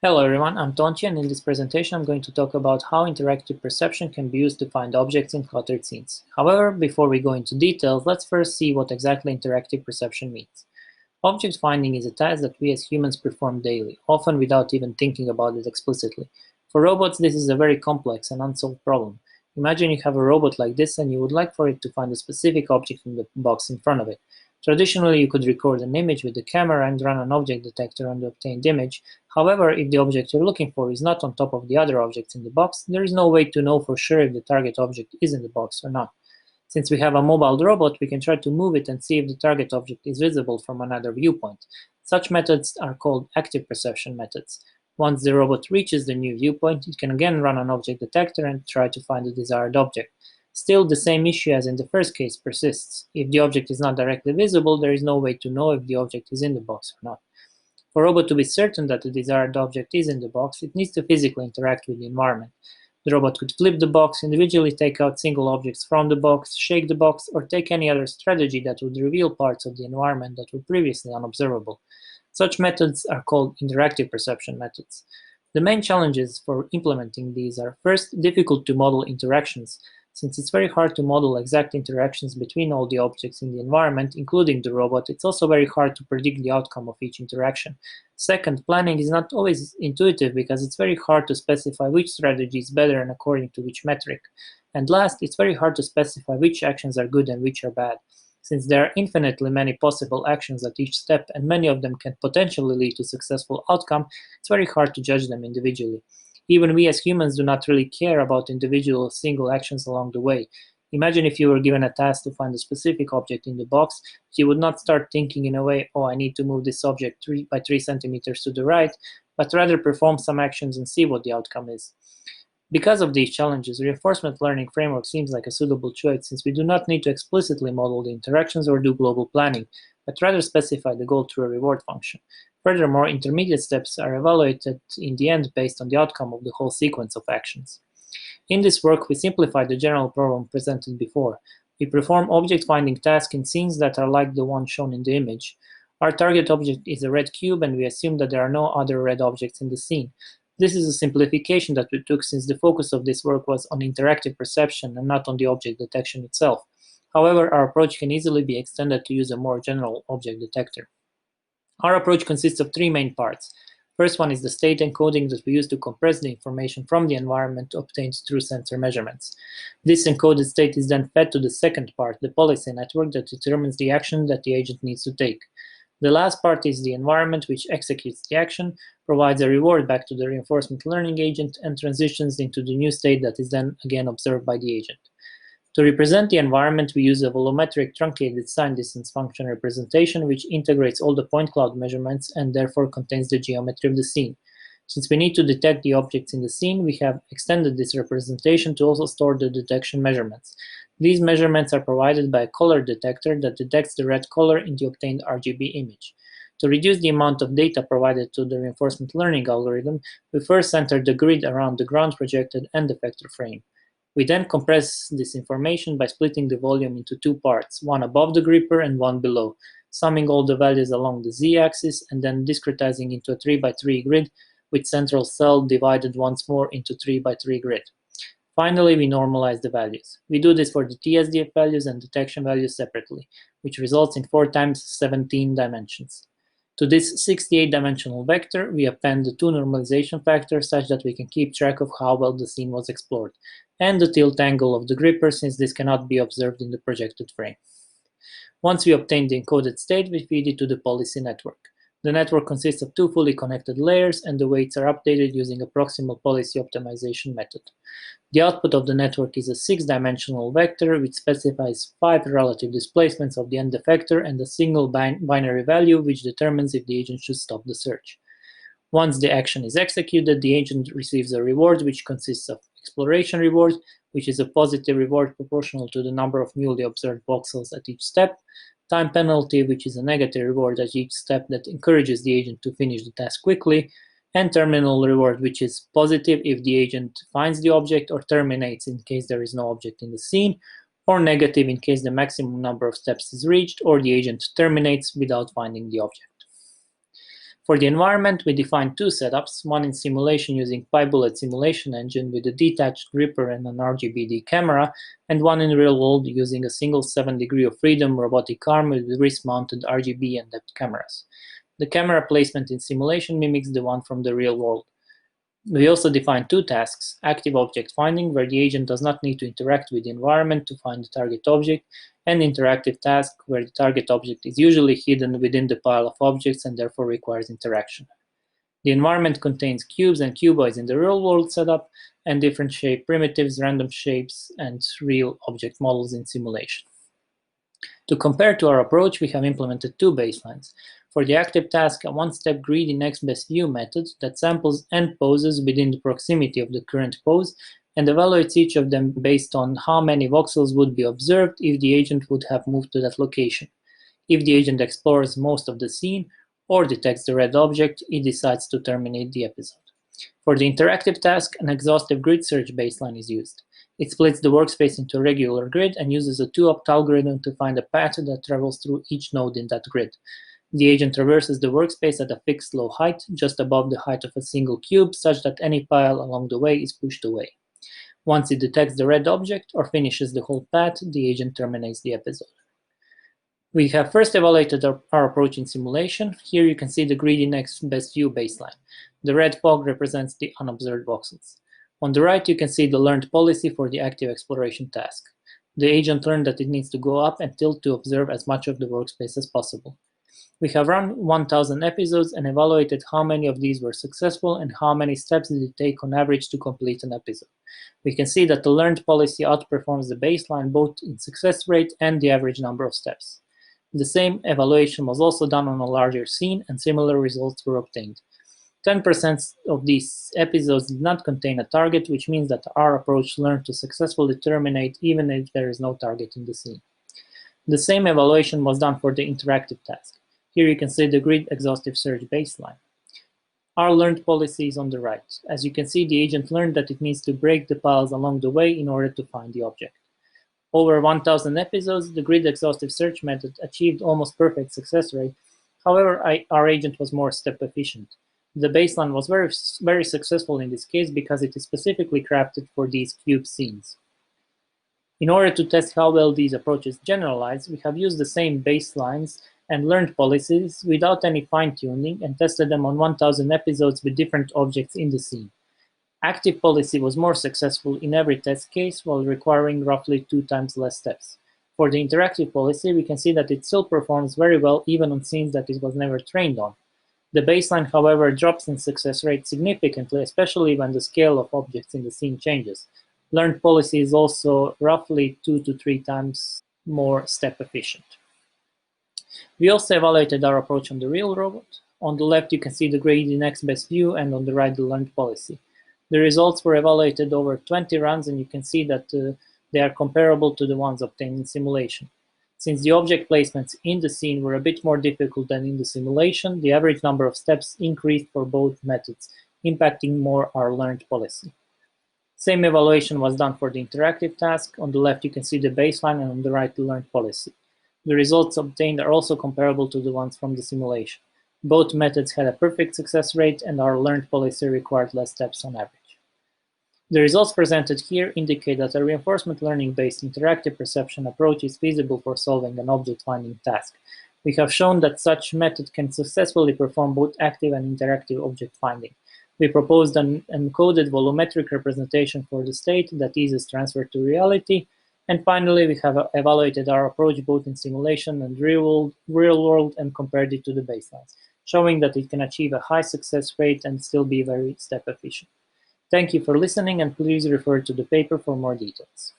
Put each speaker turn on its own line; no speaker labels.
Hello everyone, I'm Tonci, and in this presentation I'm going to talk about how interactive perception can be used to find objects in cluttered scenes. However, before we go into details, let's first see what exactly interactive perception means. Object finding is a task that we as humans perform daily, often without even thinking about it explicitly. For robots, this is a very complex and unsolved problem. Imagine you have a robot like this and you would like for it to find a specific object in the box in front of it. Traditionally, you could record an image with the camera and run an object detector on the obtained image. However, if the object you're looking for is not on top of the other objects in the box, there is no way to know for sure if the target object is in the box or not. Since we have a mobile robot, we can try to move it and see if the target object is visible from another viewpoint. Such methods are called active perception methods. Once the robot reaches the new viewpoint, it can again run an object detector and try to find the desired object. Still, the same issue as in the first case persists. If the object is not directly visible, there is no way to know if the object is in the box or not. For a robot to be certain that the desired object is in the box, it needs to physically interact with the environment. The robot could flip the box, individually take out single objects from the box, shake the box, or take any other strategy that would reveal parts of the environment that were previously unobservable. Such methods are called interactive perception methods. The main challenges for implementing these are: first, difficult to model interactions. Since it's very hard to model exact interactions between all the objects in the environment, including the robot, it's also very hard to predict the outcome of each interaction. Second, planning is not always intuitive because it's very hard to specify which strategy is better and according to which metric. And last, it's very hard to specify which actions are good and which are bad. Since there are infinitely many possible actions at each step and many of them can potentially lead to successful outcome, it's very hard to judge them individually. Even we as humans do not really care about individual single actions along the way. Imagine if you were given a task to find a specific object in the box, you would not start thinking in a way, oh, I need to move this object 3 by 3 centimeters to the right, but rather perform some actions and see what the outcome is. Because of these challenges, reinforcement learning framework seems like a suitable choice, since we do not need to explicitly model the interactions or do global planning, but rather specify the goal through a reward function. Furthermore, intermediate steps are evaluated in the end based on the outcome of the whole sequence of actions. In this work, we simplify the general problem presented before. We perform object finding tasks in scenes that are like the one shown in the image. Our target object is a red cube, and we assume that there are no other red objects in the scene. This is a simplification that we took since the focus of this work was on interactive perception and not on the object detection itself. However, our approach can easily be extended to use a more general object detector. Our approach consists of three main parts. First one is the state encoding that we use to compress the information from the environment obtained through sensor measurements. This encoded state is then fed to the second part, the policy network, that determines the action that the agent needs to take. The last part is the environment, which executes the action, provides a reward back to the reinforcement learning agent, and transitions into the new state that is then again observed by the agent. To represent the environment, we use a volumetric truncated sign distance function representation, which integrates all the point cloud measurements and therefore contains the geometry of the scene. Since we need to detect the objects in the scene, we have extended this representation to also store the detection measurements. These measurements are provided by a color detector that detects the red color in the obtained RGB image. To reduce the amount of data provided to the reinforcement learning algorithm, we first center the grid around the ground projected and effector frame. We then compress this information by splitting the volume into two parts, one above the gripper and one below, summing all the values along the z-axis and then discretizing into a 3 by 3 grid with central cell divided once more into 3 by 3 grid. Finally, we normalize the values. We do this for the TSDF values and detection values separately, which results in 4 times 17 dimensions. To this 68-dimensional vector, we append the two normalization factors such that we can keep track of how well the scene was explored, and the tilt angle of the gripper, since this cannot be observed in the projected frame. Once we obtain the encoded state, we feed it to the policy network. The network consists of two fully connected layers, and the weights are updated using a proximal policy optimization method. The output of the network is a 6-dimensional vector which specifies 5 relative displacements of the end effector and a single binary value which determines if the agent should stop the search. Once the action is executed, the agent receives a reward which consists of exploration reward, which is a positive reward proportional to the number of newly observed voxels at each step, time penalty, which is a negative reward at each step that encourages the agent to finish the task quickly, and terminal reward, which is positive if the agent finds the object or terminates in case there is no object in the scene, or negative in case the maximum number of steps is reached or the agent terminates without finding the object. For the environment, we defined two setups, one in simulation using PyBullet simulation engine with a detached gripper and an RGBD camera, and one in real world using a single 7 degree of freedom robotic arm with wrist-mounted RGB and depth cameras. The camera placement in simulation mimics the one from the real world. We also defined two tasks, active object finding, where the agent does not need to interact with the environment to find the target object, and interactive task, where the target object is usually hidden within the pile of objects and therefore requires interaction. The environment contains cubes and cuboids in the real-world setup, and different shape primitives, random shapes, and real object models in simulation. To compare to our approach, we have implemented two baselines. For the active task, a one-step greedy next best view method that samples end poses within the proximity of the current pose and evaluates each of them based on how many voxels would be observed if the agent would have moved to that location. If the agent explores most of the scene or detects the red object, it decides to terminate the episode. For the interactive task, an exhaustive grid search baseline is used. It splits the workspace into a regular grid and uses a 2-opt algorithm to find a path that travels through each node in that grid. The agent traverses the workspace at a fixed low height, just above the height of a single cube, such that any pile along the way is pushed away. Once it detects the red object or finishes the whole path, the agent terminates the episode. We have first evaluated our approach in simulation. Here you can see the greedy next best view baseline. The red fog represents the unobserved voxels. On the right, you can see the learned policy for the active exploration task. The agent learned that it needs to go up and tilt to observe as much of the workspace as possible. We have run 1,000 episodes and evaluated how many of these were successful and how many steps did it take on average to complete an episode. We can see that the learned policy outperforms the baseline both in success rate and the average number of steps. The same evaluation was also done on a larger scene and similar results were obtained. 10% of these episodes did not contain a target, which means that our approach learned to successfully terminate even if there is no target in the scene. The same evaluation was done for the interactive task. Here you can see the grid exhaustive search baseline. Our learned policy is on the right. As you can see, the agent learned that it needs to break the piles along the way in order to find the object. Over 1,000 episodes, the grid exhaustive search method achieved almost perfect success rate. However, our agent was more step efficient. The baseline was very successful in this case because it is specifically crafted for these cube scenes. In order to test how well these approaches generalize, we have used the same baselines and learned policies without any fine-tuning and tested them on 1,000 episodes with different objects in the scene. Active policy was more successful in every test case while requiring roughly 2 times less steps. For the interactive policy, we can see that it still performs very well even on scenes that it was never trained on. The baseline, however, drops in success rate significantly, especially when the scale of objects in the scene changes. Learned policy is also roughly 2 to 3 times more step efficient. We also evaluated our approach on the real robot. On the left, you can see the greedy next best view, and on the right, the learned policy. The results were evaluated over 20 runs, and you can see that they are comparable to the ones obtained in simulation. Since the object placements in the scene were a bit more difficult than in the simulation, the average number of steps increased for both methods, impacting more our learned policy. Same evaluation was done for the interactive task. On the left, you can see the baseline, and on the right, the learned policy. The results obtained are also comparable to the ones from the simulation. Both methods had a perfect success rate, and our learned policy required less steps on average. The results presented here indicate that a reinforcement learning-based interactive perception approach is feasible for solving an object-finding task. We have shown that such method can successfully perform both active and interactive object finding. We proposed an encoded volumetric representation for the state that eases transfer to reality. And finally, we have evaluated our approach both in simulation and real world and compared it to the baselines, showing that it can achieve a high success rate and still be very step efficient. Thank you for listening, and please refer to the paper for more details.